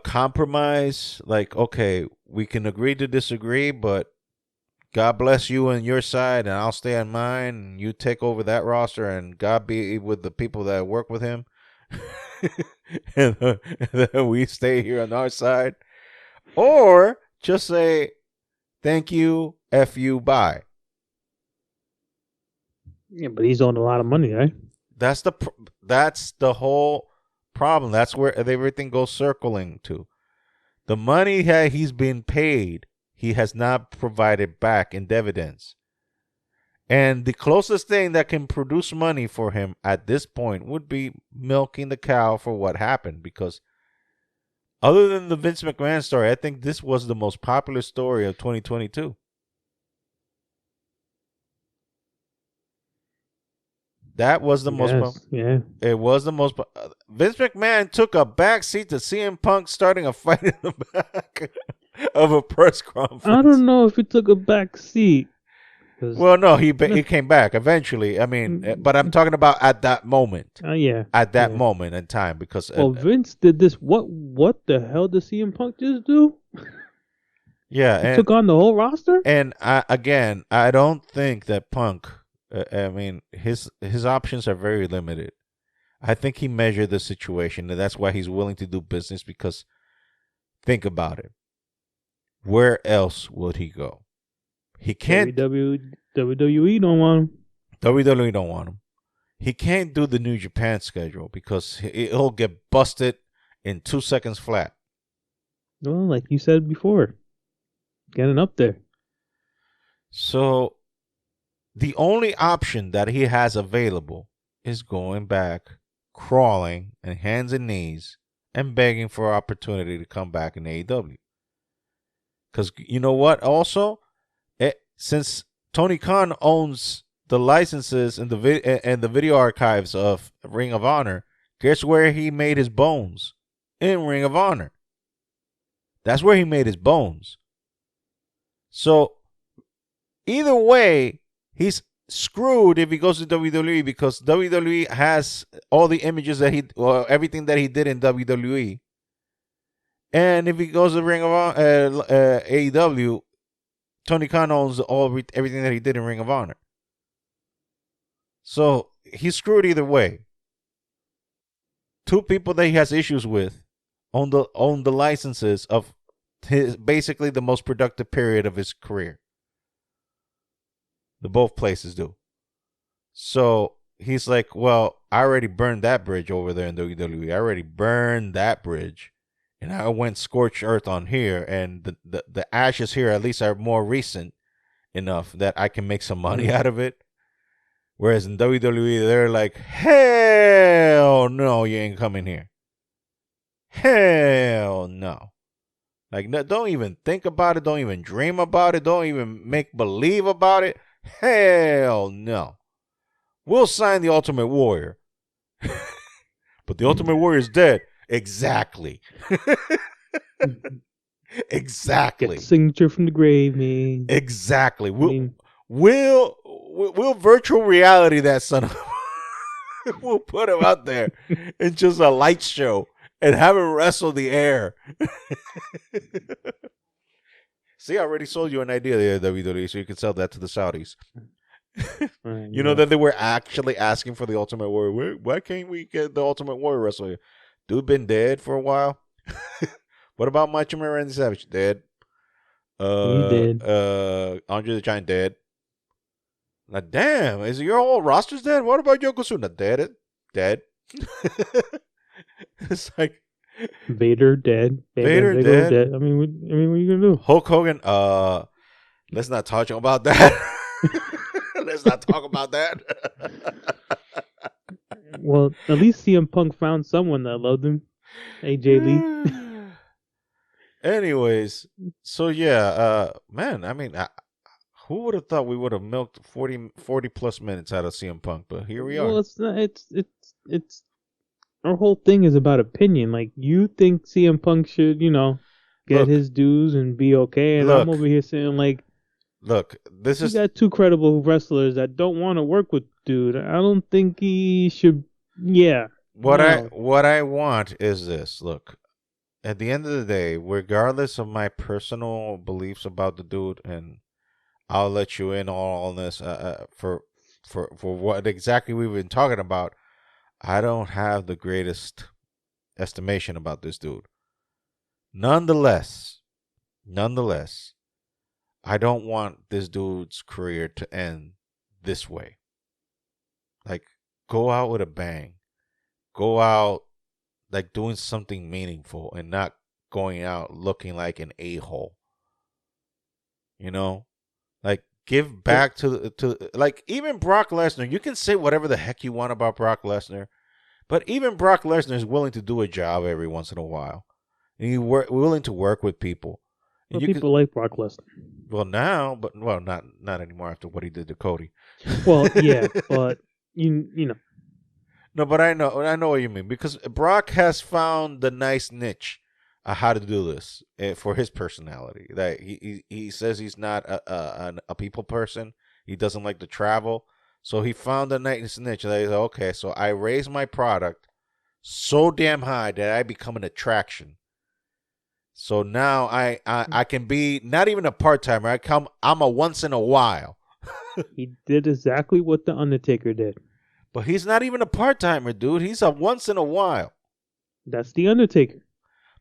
compromise. Like, okay, we can agree to disagree, but God bless you and your side, and I'll stay on mine, and you take over that roster, and God be with the people that work with him. and then we stay here on our side. Or just say, thank you, F you, bye. Yeah, but he's owed a lot of money, right? That's the whole problem. That's where everything goes circling to. The money that he's been paid, he has not provided back in dividends. And the closest thing that can produce money for him at this point would be milking the cow for what happened. Because other than the Vince McMahon story, I think this was the most popular story of 2022. That was the most. Yeah. It was the most. Vince McMahon took a backseat to CM Punk starting a fight in the back of a press conference. I don't know if he took a back seat. Well, no, he came back eventually. I mean, but I'm talking about at that moment. Yeah. At that moment in time, because Vince did this. What the hell did CM Punk just do? Yeah, he took on the whole roster. And I don't think that Punk. I mean, his options are very limited. I think he measured the situation, and that's why he's willing to do business. Because think about it, where else would he go? He can't. WWE don't want him. WWE don't want him. He can't do the New Japan schedule because he'll get busted in 2 seconds flat. Well, like you said before, getting up there. So the only option that he has available is going back, crawling, and hands and knees, and begging for an opportunity to come back in AEW. Because you know what? Also, since Tony Khan owns the licenses and the video archives of Ring of Honor, guess where he made his bones? In Ring of Honor. That's where he made his bones. So either way, he's screwed if he goes to WWE, because WWE has all the images that everything that he did in WWE. And if he goes to Ring of Honor, AEW, Tony Khan owns everything that he did in Ring of Honor. So he's screwed either way. Two people that he has issues with own the licenses of basically the most productive period of his career. Both places do. So he's like, well, I already burned that bridge over there in WWE. I already burned that bridge. And I went scorched earth on here, and the ashes here at least are more recent enough that I can make some money out of it. Whereas in WWE, they're like, hell no, you ain't coming here. Hell no. Like, no, don't even think about it. Don't even dream about it. Don't even make believe about it. Hell no. We'll sign the Ultimate Warrior. But the Ultimate Warrior is dead. Exactly. Exactly. Get the signature from the grave, man. Exactly. We'll virtual reality that son of we'll put him out there in just a light show and have him wrestle the air. See, I already sold you an idea there, WWE, so you can sell that to the Saudis. You know that they were actually asking for the Ultimate Warrior. Why can't we get the Ultimate Warrior wrestler? Dude been dead for a while. What about Macho Man Randy Savage? Dead. He's dead. Andre the Giant dead. Now, damn, is your whole roster's dead? What about Yokozuna? Dead. It's like Vader dead. Vader dead. I mean, what are you gonna do? Hulk Hogan. Let's not talk about that. Let's not talk about that. Well, at least CM Punk found someone that loved him. AJ Lee. Anyways, so yeah, man, I mean, who would have thought we would have milked 40 plus minutes out of CM Punk? But here we Well, are. it's not. It's. Our whole thing is about opinion. Like, you think CM Punk should, get Look, his dues and be okay, and I'm over look, here saying like, look. This you is got two credible wrestlers that don't want to work with dude. I don't think he should. Yeah, no. what I want is this. Look, at the end of the day, regardless of my personal beliefs about the dude, and I'll let you in on this for what exactly we've been talking about. I don't have the greatest estimation about this dude. Nonetheless, I don't want this dude's career to end this way. Like, go out with a bang. Go out like doing something meaningful and not going out looking like an a-hole. You know? Like, give back to like, even Brock Lesnar. You can say whatever the heck you want about Brock Lesnar, but even Brock Lesnar is willing to do a job every once in a while. And he's willing to work with people. And But people like Brock Lesnar. Well, now, but not anymore after what he did to Cody. Well, yeah, but you know. No, but I know what you mean, because Brock has found the nice niche how to do this for his personality. That he says he's not a people person. He doesn't like to travel, so he found a nice niche. That he's like, okay, so I raise my product so damn high that I become an attraction. So now I can be not even a part timer. I'm a once in a while. He did exactly what the Undertaker did. But he's not even a part timer, dude. He's a once in a while. That's the Undertaker.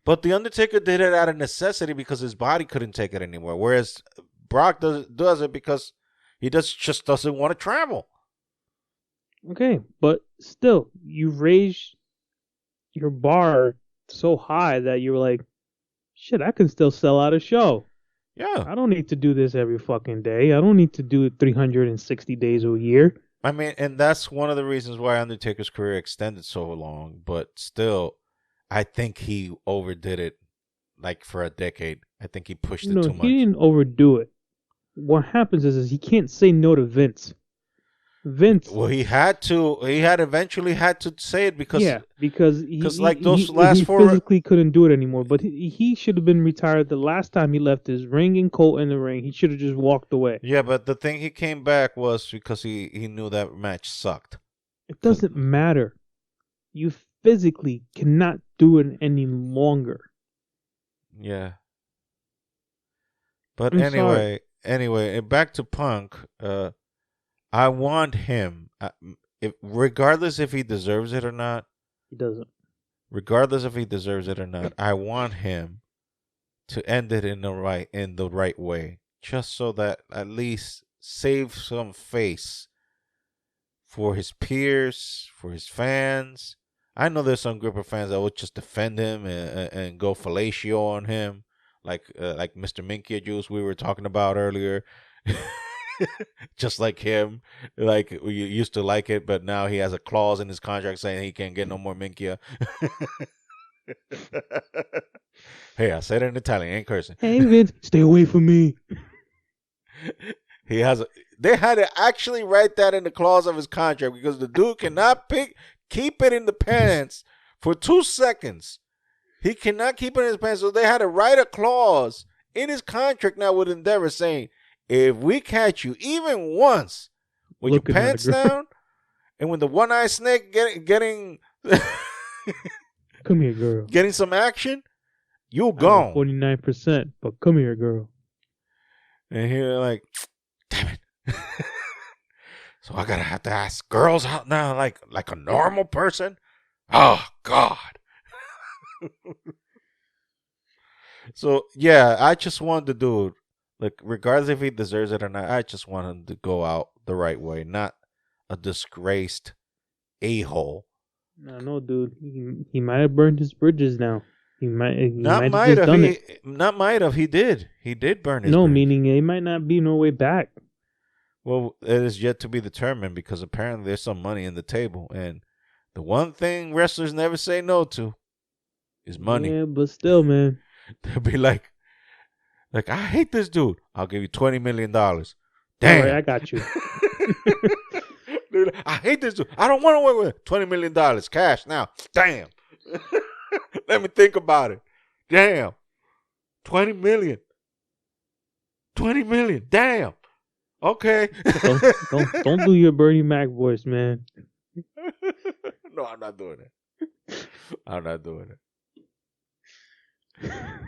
But the Undertaker did it out of necessity because his body couldn't take it anymore. Whereas Brock does it because he just doesn't want to travel. Okay, but still, you raised your bar so high that you were like, shit, I can still sell out a show. Yeah. I don't need to do this every fucking day. I don't need to do it 360 days a year. I mean, and that's one of the reasons why Undertaker's career extended so long. But still, I think he overdid it, like, for a decade. I think he pushed it too much. He didn't overdo it. What happens is he can't say no to Vince. Well, he eventually had to say it because he physically couldn't do it anymore. But he should have been retired the last time he left his ring and Colt in the ring. He should have just walked away. Yeah, but the thing, he came back was because he knew that match sucked. It doesn't matter. You physically cannot do it any longer. Yeah. But anyway, back to Punk. I want him, regardless if he deserves it or not. He doesn't. Regardless if he deserves it or not, I want him to end it in the right way, just so that at least save some face for his peers, for his fans. I know there's some group of fans that would just defend him and go fellatio on him, like Mr. Minkia Juice we were talking about earlier. Just like him, like you used to like it, but now he has a clause in his contract saying he can't get no more Minkia. Hey, I said it in Italian, ain't cursing. Hey Vince, stay away from me. They had to actually write that in the clause of his contract because the dude cannot keep it in the pants for 2 seconds. He cannot keep it in his pants, so they had to write a clause in his contract now with Endeavor saying, if we catch you even once with your pants down, and when the one-eyed snake getting come here, girl, getting some action, you're gone. 49%, but come here, girl. And you're like, damn it. So I have to ask girls out now like a normal person? Oh, God. So, yeah, I just want the dude, like, regardless if he deserves it or not, I just want him to go out the right way, not a disgraced a-hole. No, dude. He might have burned his bridges now. He might have done it. Not might have. He did. He did burn his bridge. Meaning it might not be no way back. Well, it is yet to be determined because apparently there's some money in the table. And the one thing wrestlers never say no to is money. Yeah, but still, man. They'll be like, I hate this dude. I'll give you $20 million. Damn. All right, I got you. Like, I hate this dude. I don't want to work with him. $20 million cash now. Damn. Let me think about it. Damn. 20 million. 20 million. Damn. Okay. Don't do your Bernie Mac voice, man. No, I'm not doing it. I'm not doing it.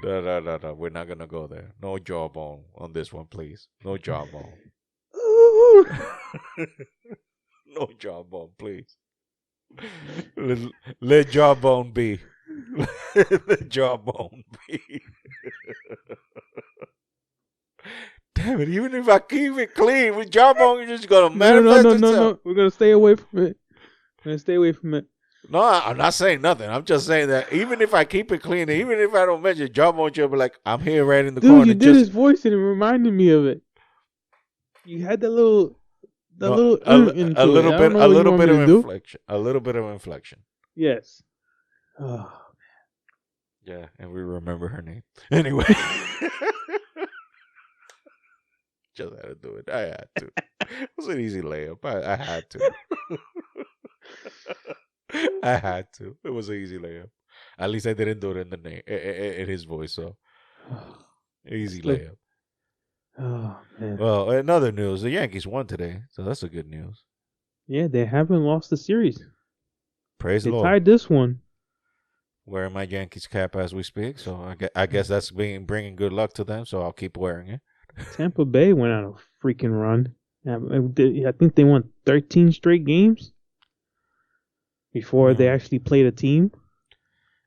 No. We're not gonna go there. No jawbone on this one, please. No jawbone. No jawbone, please. Let jawbone be. Let jawbone be. Damn it! Even if I keep it clean with jawbone, you're just gonna manifest itself. No. We're gonna stay away from it. No, I'm not saying nothing. I'm just saying that even if I keep it clean, even if I don't mention jawbone, you'll be like, I'm here right in the corner. Dude, you did his voice and it reminded me of it. You had a little bit of inflection. A little bit of inflection. Yes. Oh. Yeah, and we remember her name. Anyway. Just had to do it. I had to. It was an easy layup. I had to. I had to. It was an easy layup. At least I didn't do it in the name, in his voice. So easy layup. Oh man. Well, in other news, the Yankees won today, so that's a good news. Yeah, they haven't lost the series. Praise the Lord. They tied this one. Wearing my Yankees cap as we speak, so I guess that's bringing good luck to them. So I'll keep wearing it. Tampa Bay went on a freaking run. I think they won 13 straight games before they actually played a team.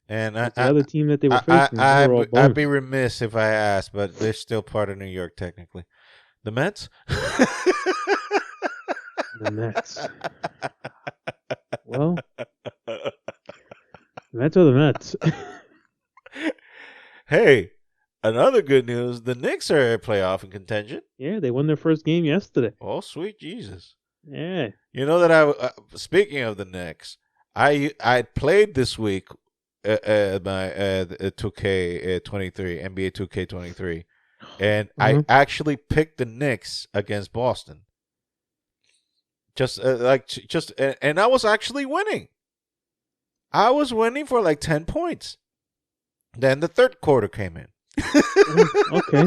And the other team that they were facing. I'd be remiss if I asked, but they're still part of New York technically. The Mets? The Mets. Well, the Mets are the Mets. Hey, another good news, the Knicks are playoff in contention. Yeah, they won their first game yesterday. Oh, sweet Jesus. Yeah. You know that speaking of the Knicks, I played this week my 2K23, NBA 2K23, and I actually picked the Knicks against Boston. And I was actually winning. I was winning for like 10 points. Then the third quarter came in. Okay.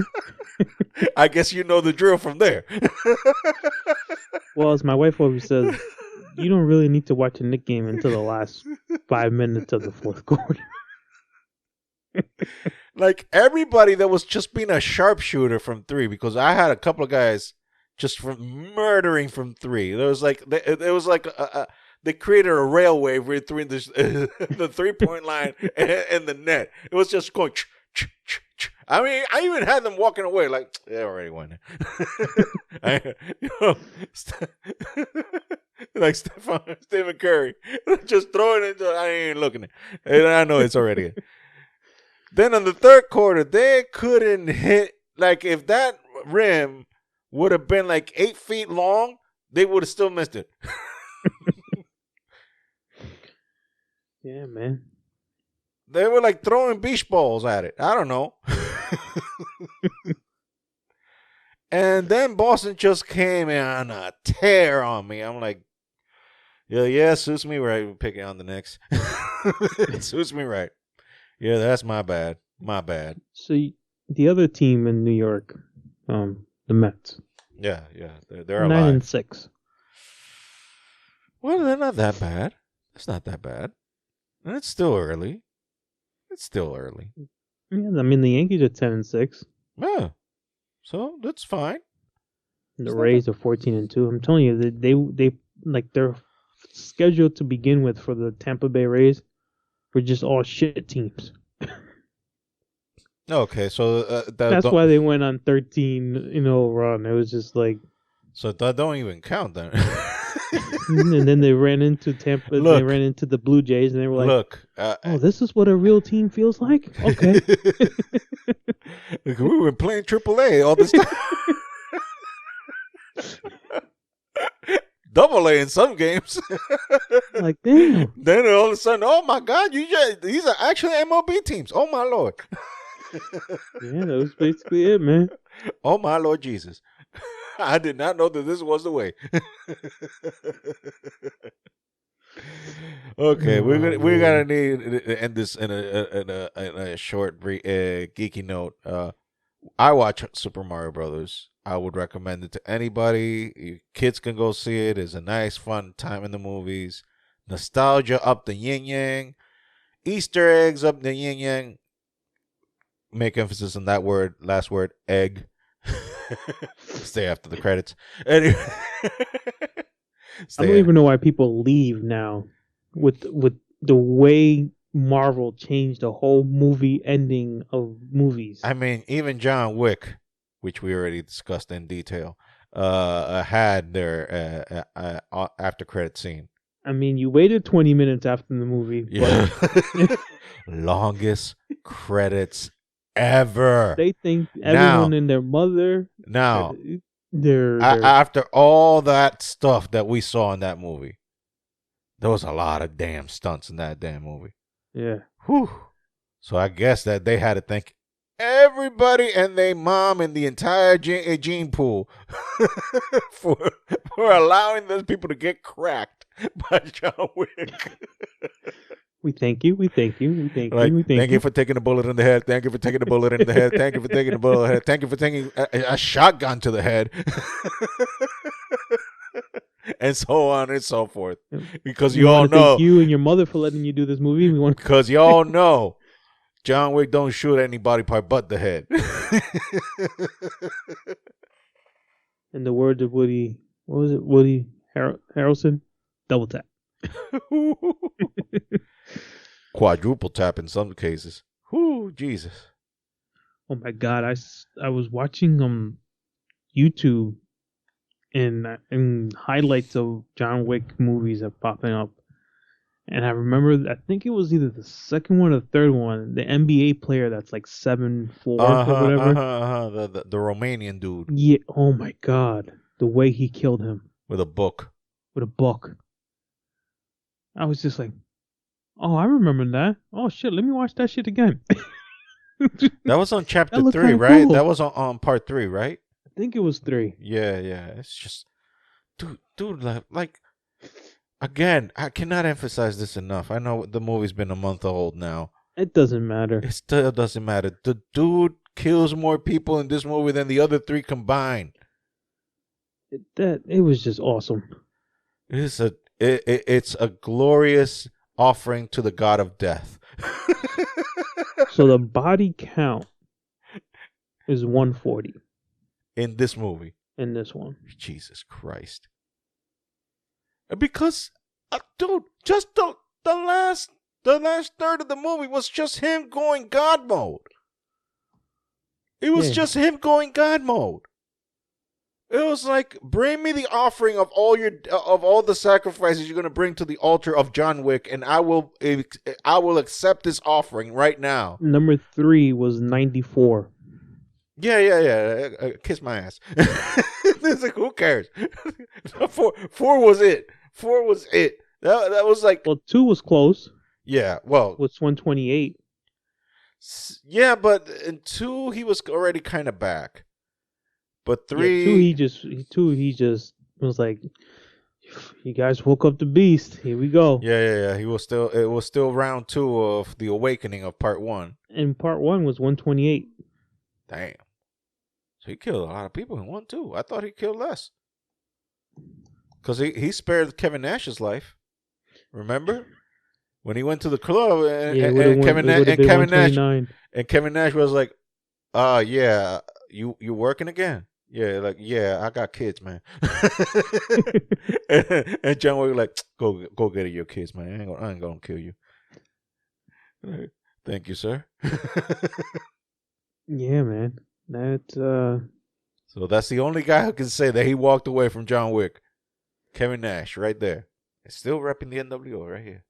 I guess you know the drill from there. Well, as my wife always says, you don't really need to watch a Knicks game until the last 5 minutes of the fourth quarter. Like everybody that was just being a sharpshooter from three, because I had a couple of guys just from murdering from three. There was like they created a railway between the 3-point line and the net. It was just going. I mean, I even had them walking away like they already won. Like Stephen Curry, just throwing it. I ain't looking at it. And I know it's already in. Then on the third quarter, they couldn't hit. Like if that rim would have been like 8 feet long, they would have still missed it. Yeah, man. They were like throwing beach balls at it. I don't know. And then Boston just came in on a tear on me. I'm like, yeah, suits me right picking on the Knicks. It suits me right. Yeah, that's my bad. My bad. So the other team in New York, the Mets. Yeah, they're alive. 9-6. Well, they're not that bad. It's not that bad. And it's still early. Yeah, I mean the Yankees are 10-6. Yeah, so that's fine. The Rays are 14-2. I'm telling you, they like they're scheduled to begin with for the Tampa Bay Rays were just all shit teams. Okay, so that's why they went on 13 run. It was just like so that don't even count then. And then they ran into Tampa. They ran into the Blue Jays, and they were like, "Look, oh, this is what a real team feels like." Okay, we were playing AAA all this time. Double A in some games. Like, damn. Then all of a sudden, oh my God, these are actually MLB teams. Oh my Lord. Yeah, that was basically it, man. Oh my Lord Jesus. I did not know that this was the way. Okay, we're gonna need to end this in a short geeky note. I watch Super Mario Brothers. I would recommend it to anybody. Your kids can go see it. It's a nice, fun time in the movies. Nostalgia up the yin yang. Easter eggs up the yin yang. Make emphasis on that word, last word, egg. Stay after the credits. Anyway. I don't even know why people leave now with the way Marvel changed the whole movie ending of movies. I mean, even John Wick, which we already discussed in detail, had their after credit scene. I mean, you waited 20 minutes after the movie. Yeah. But longest credits ever. They think everyone now, and their mother. Now, after all that stuff that we saw in that movie, there was a lot of damn stunts in that damn movie. Yeah. Whew. So I guess that they had to thank everybody and their mom and the entire gene pool for allowing those people to get cracked by John Wick. We thank you. We thank you. We thank you. We thank you for taking a bullet in the head. Thank you for taking a bullet in the head. Thank you for taking a bullet in the head. Thank you for taking a shotgun to the head. And so on and so forth. Because you all know. Thank you and your mother for letting you do this movie. Because you all know John Wick don't shoot anybody but the head. In the words of Woody, what was it? Woody Harrelson? Double tap. Quadruple tap in some cases. Whoo, Jesus. Oh my God. I was watching YouTube and highlights of John Wick movies are popping up. And I remember, I think it was either the second one or the third one, the NBA player that's like 7'4" or whatever. The Romanian dude. Yeah. Oh my God. The way he killed him. With a book. I was just like, oh, I remember that. Oh shit, let me watch that shit again. That was on chapter 3, right? Cool. That was on part 3, right? I think it was 3. Yeah. It's just, dude, like, again, I cannot emphasize this enough. I know the movie's been a month old now. It doesn't matter. It still doesn't matter. The dude kills more people in this movie than the other 3 combined. It was just awesome. It's a glorious offering to the god of death. So the body count is 140 in this movie. In this one, Jesus Christ! Because, dude, just the last third of the movie was just him going God mode. It was just him going God mode. It was like, bring me the offering of all the sacrifices you're going to bring to the altar of John Wick, and I will accept this offering right now. Number 3 was 94. Yeah. Kiss my ass. It's like, who cares? 4 was it. 4 was it. That was like. Well, 2 was close. Yeah. Well, was 128. Yeah, but in 2 he was already kind of back. But 3, he just was like, you guys woke up the beast. Here we go. Yeah. It was still round 2 of the awakening of part 1. And part 1 was 128. Damn. So he killed a lot of people in 1 too. I thought he killed less. Because he spared Kevin Nash's life. Remember? When he went to the club and Kevin Nash was like, yeah, you working again? Yeah, like, yeah, I got kids, man. and John was like, go get your kids, man. I ain't gonna kill you. Thank you, sir. Yeah, man. So that's the only guy who can say that he walked away from John Wick. Kevin Nash, right there. Still repping the NWO right here.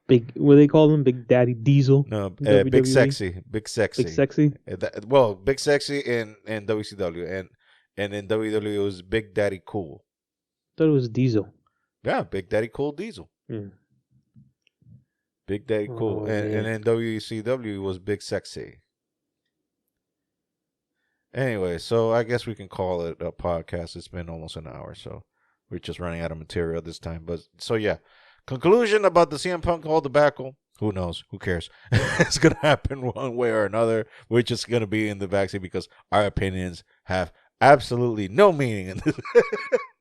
What do they call him? Big Daddy Diesel? No, Big Sexy. Big Sexy? Well, Big Sexy in WCW. And in WWE, it was Big Daddy Cool. I thought it was Diesel. Yeah, Big Daddy Cool Diesel. Yeah. Big Daddy Cool. And then WCW was Big Sexy. Anyway, so I guess we can call it a podcast. It's been almost an hour, so we're just running out of material this time. But so yeah, conclusion about the CM Punk Hall debacle. Who knows? Who cares? It's gonna happen one way or another. We're just gonna be in the backseat because our opinions have absolutely no meaning in this.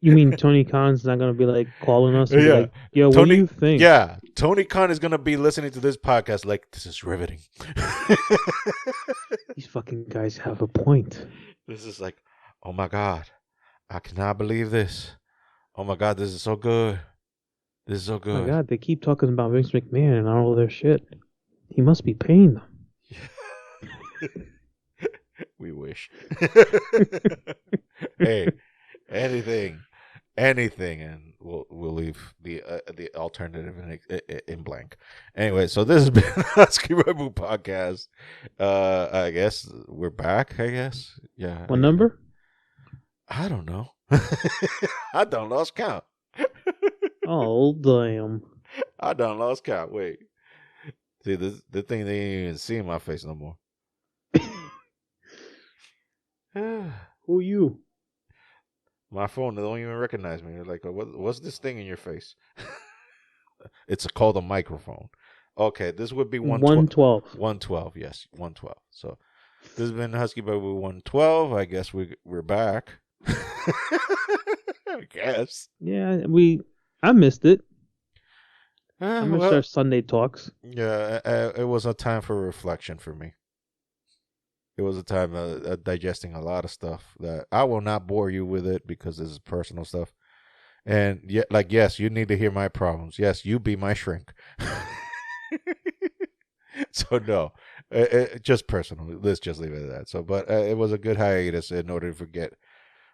You mean Tony Khan's not gonna be like calling us? And be like, yo, what do you think? Yeah, Tony Khan is gonna be listening to this podcast like, this is riveting. These fucking guys have a point. This is like, oh my God, I cannot believe this. Oh my God, this is so good. This is so good. Oh my God, they keep talking about Vince McMahon and all their shit. He must be paying them. We wish. Hey, anything, and we'll leave the alternative in blank. Anyway, so this has been Husky Rebel Podcast. I guess we're back. I guess, yeah. What number? I don't know. I done lost count. Oh damn! I done lost count. Wait, see the thing they ain't even see my face no more. Who are you? My phone, they don't even recognize me. They're like, what's this thing in your face? It's called a microphone. Okay, this would be 112. 112, yes, 112. So this has been Husky Baby 112. I guess we're back. I guess. Yeah, I missed it. I missed our Sunday talks. Yeah, it was a time for reflection for me. It was a time of digesting a lot of stuff that I will not bore you with it because this is personal stuff. And yes, you need to hear my problems. Yes, you be my shrink. So no, just personal. Let's just leave it at that. So, but it was a good hiatus in order to get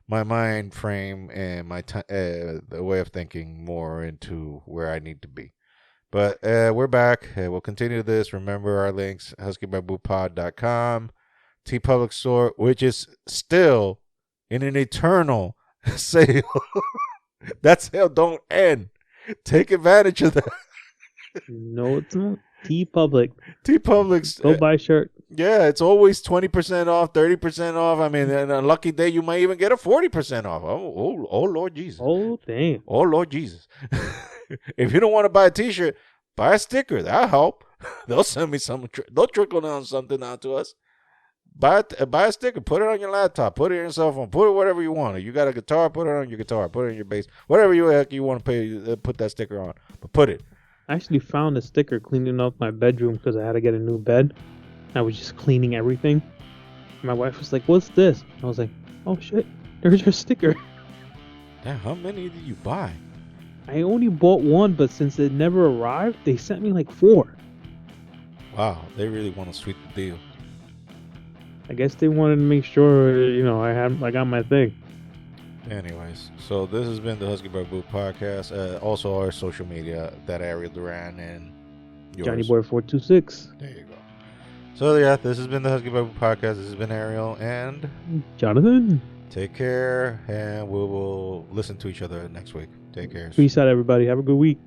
my mind frame and my the way of thinking more into where I need to be. But we're back. We'll continue this. Remember our links: huskybamboo.pod.com. TeePublic Store, which is still in an eternal sale. That sale don't end. Take advantage of that. No, it's not. TeePublic. TeePublic's go buy a shirt. Yeah, it's always 20% off, 30% off. I mean, on a lucky day, you might even get a 40% off. Oh, Lord Jesus. Oh, damn. Oh, Lord Jesus. If you don't want to buy a T-shirt, buy a sticker. That'll help. They'll send me some. They'll trickle down something out to us. Buy a sticker, put it on your laptop, put it in your cell phone, put it whatever you want. If you got a guitar, put it on your guitar, put it in your bass, whatever you want to pay, put that sticker on. But put it. I actually found a sticker cleaning up my bedroom because I had to get a new bed. I was just cleaning everything. My wife was like, "What's this?" I was like, "Oh shit, there's your sticker." Damn, how many did you buy? I only bought one, but since it never arrived, they sent me like 4. Wow, they really want to sweeten the deal. I guess they wanted to make sure, I got my thing. Anyways, so this has been the Husky Bamboo Podcast. Also, our social media, that Ariel Duran and yours. Johnny Boy 426. There you go. So yeah, this has been the Husky Bamboo Podcast. This has been Ariel and Jonathan. Take care, and we will listen to each other next week. Take care. Peace out, everybody. Have a good week.